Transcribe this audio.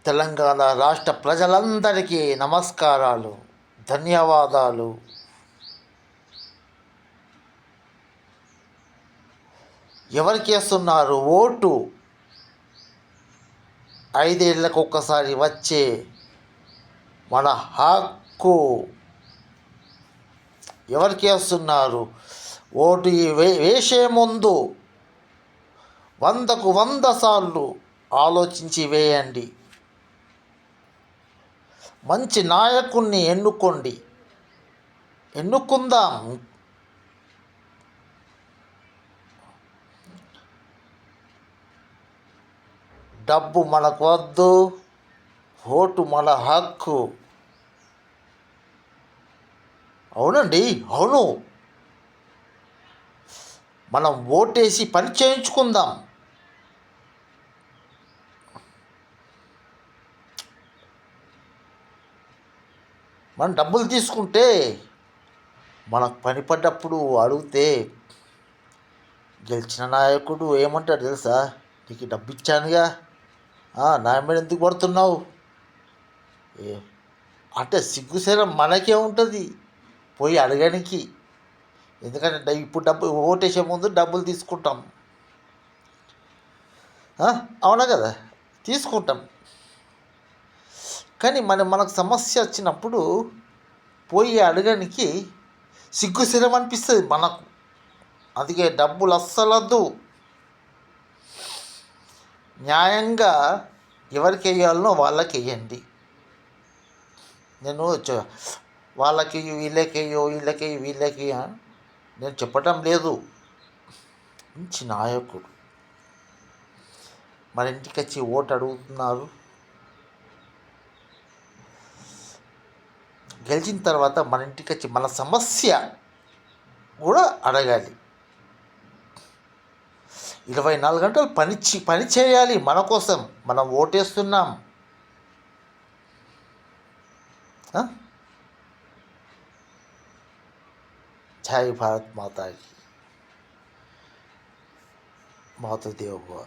తెలంగాణ రాష్ట్ర ప్రజలందరికీ నమస్కారాలు, ధన్యవాదాలు. ఎవరికి వేస్తున్నారు ఓటు? 5 ఏళ్ళకు ఒక్కసారి వచ్చే మన హక్కు. ఎవరికి వేస్తున్నారు ఓటు? వేసే ముందు 100కు 100 సార్లు ఆలోచించి వేయండి. మంచి నాయకుణ్ణి ఎన్నుకుందాం. డబ్బు మనకు వద్దు, ఓటు మన హక్కు. అవునండి, అవును. మనం ఓటేసి పని చేయించుకుందాం. మనం డబ్బులు తీసుకుంటే మనకు పని పడ్డప్పుడు అడిగితే గెలిచిన నాయకుడు ఏమంటాడు తెలుసా? నీకు డబ్బు ఇచ్చానుగా, నా మీద ఎందుకు పడుతున్నావు అంటే సిగ్గుసేరం మనకే ఉంటుంది పోయి అడగడానికి. ఎందుకంటే ఇప్పుడు డబ్బు ఓటేసే ముందు డబ్బులు తీసుకుంటాం, అవునా కదా? తీసుకుంటాం. కానీ మనకు సమస్య వచ్చినప్పుడు పోయి అడగడానికి సిగ్గుశరం అనిపిస్తుంది మనకు. అందుకే డబ్బులు అస్సలద్దు. న్యాయంగా ఎవరికి వేయాలనో వాళ్ళకి వేయండి. నేను వాళ్ళకి వీళ్ళకి నేను చెప్పటం లేదు. మంచి నాయకుడు మన ఇంటికి వచ్చి ఓటు అడుగుతున్నారు. గెలిచిన తర్వాత మన ఇంటికి వచ్చి మన సమస్య కూడా అడగాలి. 24 గంటలు పని చేయాలి మన కోసం. మనం ఓటేస్తున్నాం. జై భారత్ మాతాకి, మాతృదేవోభవ.